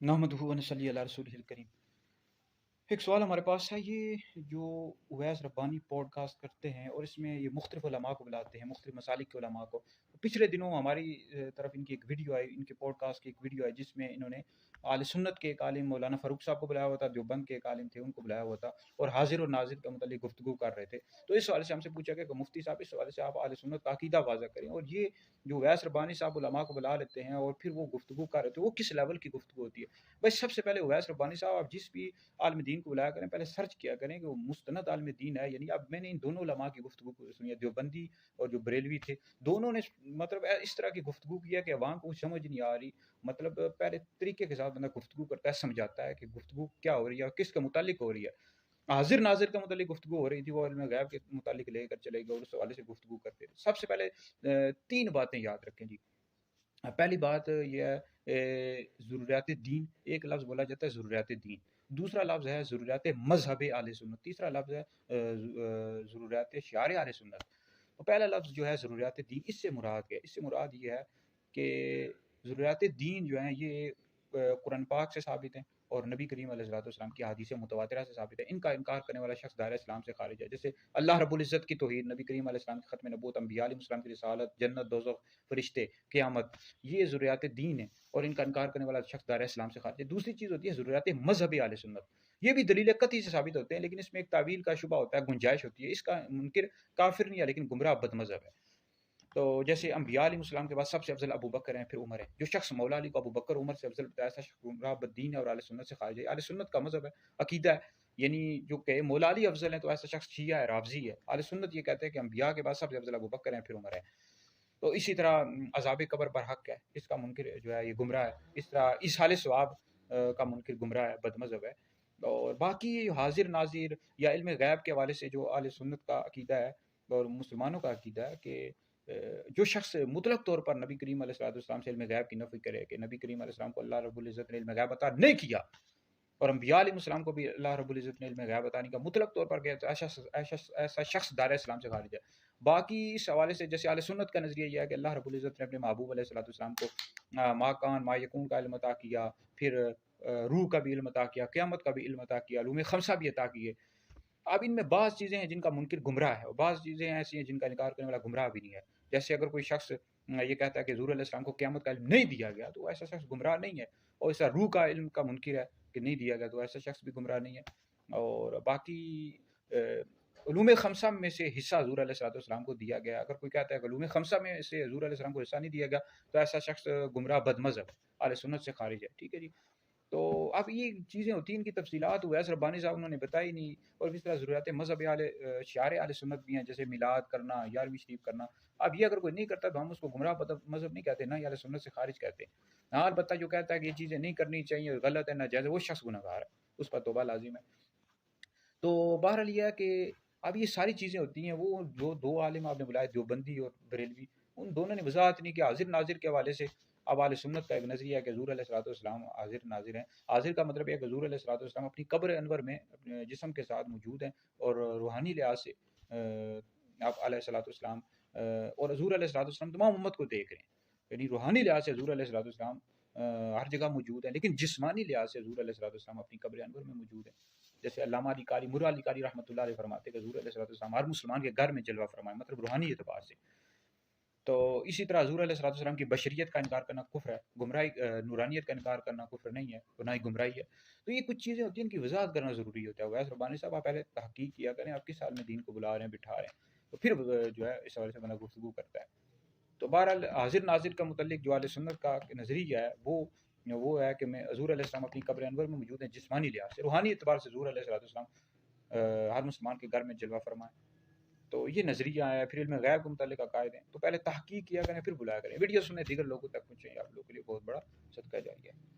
नहमदुहु व नसल्ली अला रसूलिहिल करीम। एक सवाल हमारे पास है, ये जो उवैस रब्बानी पॉडकास्ट करते हैं और इसमें ये मुख्तलिफ उलमा को बुलाते हैं, मुख्तलिफ मसालिक के उलमा को। पिछले दिनों हमारी तरफ इनकी एक वीडियो आई, इनके पॉडकास्ट की एक वीडियो आई, जिसमें इन्होंने आल सुन्नत के एक आलिम मौलाना फ़ारूक साहब को बुलाया हुआ था, देवबंद के एक आलिम थे उनको बुलाया हुआ था, और हाजिर और नाजिर के मतलब गुफ्तगू कर रहे थे। तो इस हवाले से हमसे पूछा गया कि मुफ्ती साहब, इस हवाले से आप आल सुन्नत का अकीदा वाज़ा करें, और ये जो उवैस रब्बानी साहब उलमा को बुला लेते हैं और फिर वो गुफ्तगू कर रहे थे, वो किस लेवल की गुफ्तगू होती है। बस सबसे पहले उवैस रब्बानी साहब, आप जिस भी आलिम दीन को बुलाया करें, पहले सर्च किया करें कि वो मुस्तनद आलिम दीन है। यानी अब मैंने इन दोनों उलमा की गुफ्तगू को सुनी है, देवबंदी और जो बरेलवी थे, दोनों ने मतलब इस तरह की गुफ्तगू की है कि अवाम को समझ नहीं आ रही। मतलब पहले तरीके के साथ बंदा गुफ्तगू करता है, समझाता है कि गुफ्तगू क्या हो रही है और किसके मुतालिक हो रही है। हाजिर नाजिर के मुतालिक गुफ्तगू हो रही थी, वो इल्म गैब के मुतालिक लेकर चले गए और उस हवाले से गुफ्तगू करते थे। सबसे पहले तीन बातें याद रखें जी। पहली बात ये है, ज़रूरियात दीन, एक लफ्ज़ बोला जाता है ज़रूरियात दीन, दूसरा लफ्ज़ है ज़रूरियात मज़हब आले सुन्नत, तीसरा लफ्ज़ है ज़रूरियात शिआर आले सुन्नत। तो पहला लफ्ज़ जो है ज़रूरियात दीन, इससे मुराद क्या है? इससे मुराद ये है कि ज़रूरियात दीन जो हैं ये कुरान पाक से साबित हैं और नबी करीम अलैहिस्सलाम की हदीस मुतवातिरा से साबित है। इनका इनकार करने वाला शख्स दायरा इस्लाम से खारिज है। जैसे अल्लाह रब्बुल इज़्ज़त की तौहीद, नबी करीम अलैहिस्सलाम की ख़त्म नबूवत, अंबिया अलैहिस्सलाम की रिसालत, जन्नत, दोज़ख, फरिश्ते, क़यामत, ये ज़रूरियात दीन है और इनका इनकार करने वाला शख्स दायरा इस्लाम से खारिज है। दूसरी चीज़ होती है ज़रूरियात मज़हब आले सुन्नत। ये भी दलील कतई से साबित होते हैं, लेकिन इसमें एक तावील का शुबा होता है, गुंजाइश होती है। इसका मुनकिर काफिर नहीं है, लेकिन गुमराह बदमज़हब है। तो जैसे अंबिया अलैहिस्सलाम के बाद सबसे अफजल अबू बकर हैं, फिर उमर है। जो शख्स मौला अली को अबू बकर उमर से अफजल बताया, ऐसा शख्स गुमराह बद्दीन है और अहले सुन्नत से खारिज है। अहले सुन्नत का मज़हब है, अकीदा है। यानी जो कहे मौला अली अफजल है, तो ऐसा शख्स शिया है, राफ़ज़ी है। अहले सुन्नत ये कहते हैं कि अंबिया के बाद सबसे अफजल अबू बकर हैं, फिर उमर है। तो इसी तरह अज़ाब कब्र पर हक है, इसका मुनकिर जो है ये गुमराह है। इस तरह इसाले सवाब का मुनकिर गुमराह है, बदमज़हब है। और बाकी हाजिर नाजिर या इल्म गैब के हवाले से जो अहले सुन्नत का अकीदा है और मुसलमानों का अकीदा है कि जो शख्स मुतलक तौर पर नबी करीम अलैहिस्सलाम से इल्म गैब की नफ़ी करे कि नबी करीम अलैहिस्सलाम को अल्लाह रब्बुल इज़्ज़त ने इल्म गैब अता नहीं किया, और अंबिया अलैहिस्सलाम को भी अल्लाह रब्बुल इज़्ज़त ने इल्म गैब अता नहीं किया, मुतलक तौर पर कहते हैं, ऐसा शख्स दायरा इस्लाम से खारिज है। बाकी इस हवाले से जैसे अहले सुन्नत का नज़रिया ये है कि अल्लाह रब्बुल इज़्ज़त ने अपने महबूब अलैहिस्सलाम को मा कान मा यकून का इल्म अता किया, फिर रूह का भी इल्म अता किया, क़यामत का भी इल्म अता किया, उलूम खमसा भी अता किए। अब इनमें बाज़ चीज़ें हैं जिनका मुनकिर गुमराह है और बाज़ चीज़ें ऐसी हैं जिनका इनकार करने वाला गुमराह भी नहीं है। जैसे अगर कोई शख्स ये कहता है कि ज़ुहूर अलैहिस्सलाम को क़यामत का इल्म नहीं दिया गया, तो ऐसा शख्स गुमराह नहीं है। और ऐसा रूह का इल्म का मुनकिर है कि नहीं दिया गया, तो ऐसा शख्स भी गुमराह नहीं है। और बाकी अ, उलूम खमसा में से हिस्सा ज़ुहूर अलैहिस्सलाम को दिया गया। अगर कोई कहता है कि उलूम खमसा में से ज़ुहूर अलैहिस्सलाम को हिस्सा नहीं दिया गया, तो ऐसा शख्स गुमराह बदमज़हब है, अहले सुन्नत से खारिज है। ठीक है जी। तो अब ये चीज़ें होती हैं, इनकी तफसीलात उवैस रब्बानी साहब उन्होंने बताई नहीं। और इस तरह ज़रूरियात मज़हब शिआर आले सुन्नत भी हैं, जैसे मिलाद करना, 11वीं शरीफ करना। अब ये अगर कोई नहीं करता तो हम उसको गुमराह मज़हब नहीं कहते, ना ही अहले सुन्नत से खारिज कहते हैं। हाँ, अलबत्ता जो कहता है कि ये चीज़ें नहीं करनी चाहिए, गलत है, नाजायज़ है, वो शख्स गुनहगार है, उस पर तौबा लाज़िम है। तो बहरहाल ये है कि अब ये सारी चीज़ें होती हैं, वो जो दो आलिम आपने बुलाए, देवबंदी और बरेलवी, उन दोनों ने वज़ाहत नहीं की हाजिर नाजिर के हवाले से। अब अहले सुन्नत का एक नज़रिया है कि हुज़ूर अलैहिस्सलाम हाजिर नाजिर हैं। हाजिर का मतलब है कि हुज़ूर अलैहिस्सलाम अपनी कब्र अनवर में अपने जिस्म के साथ मौजूद हैं और रूहानी लिहाज से आप अलैहिस्सलाम और हुज़ूर अलैहिस्सलाम तमाम उम्मत को देख रहे हैं। यानी रूहानी लिहाज से हुज़ूर अलैहिस्सलाम हर जगह मौजूद हैं, लेकिन जिस्मानी लिहाज से हुज़ूर अलैहिस्सलाम अपनी कब्र अनवर में मौजूद हैं। जैसे अल्लामा अली कारी, मुर्रा अली कारी रहमतुल्लाह अलैह फरमाते हैं कि हुज़ूर अलैहिस्सलाम हर मुसलमान के घर में जलवा फरमाए, मतलब रूहानी एतबार से। तो इसी तरह हुज़ूर अलैहिस्सलाम की बशरियत का इनकार करना कुफ्र है, गुमराही नूरानियत का इनकार करना कुफ्र नहीं है, और ना ही गुमराही है। तो ये कुछ चीज़ें होती हैं, इनकी वज़ाहत करना ज़रूरी होता है। उवैस रब्बानी साहब, आप पहले तहकीक किया करें, आप किस हाल में दीन को बुला रहे हैं, बिठा रहे हैं, तो फिर जो है इस हवाले से बंदा गुफ्तगू करता है। तो बहरहाल हाजिर नाजिर का मुतल्लिक जो अहले सुन्नत का नज़रिया है, वो है कि मैं हुज़ूर अलैहिस्सलाम अपनी कब्र अनवर में मौजूद हैं जिस्मानी लिहाज से, रूहानी एतबार से हुज़ूर अलैहिस्सलाम हर मुसलमान के घर में जलवा फरमाए। तो ये नज़रिया है। फिर इल्म गैब के मुतालिक अकायद हैं, तो पहले तहकीक किया करें, फिर बुलाया करें। वीडियो सुने, दीगर लोगों तक पहुँचे, आप लोगों के लिए बहुत बड़ा सदका जारिया है।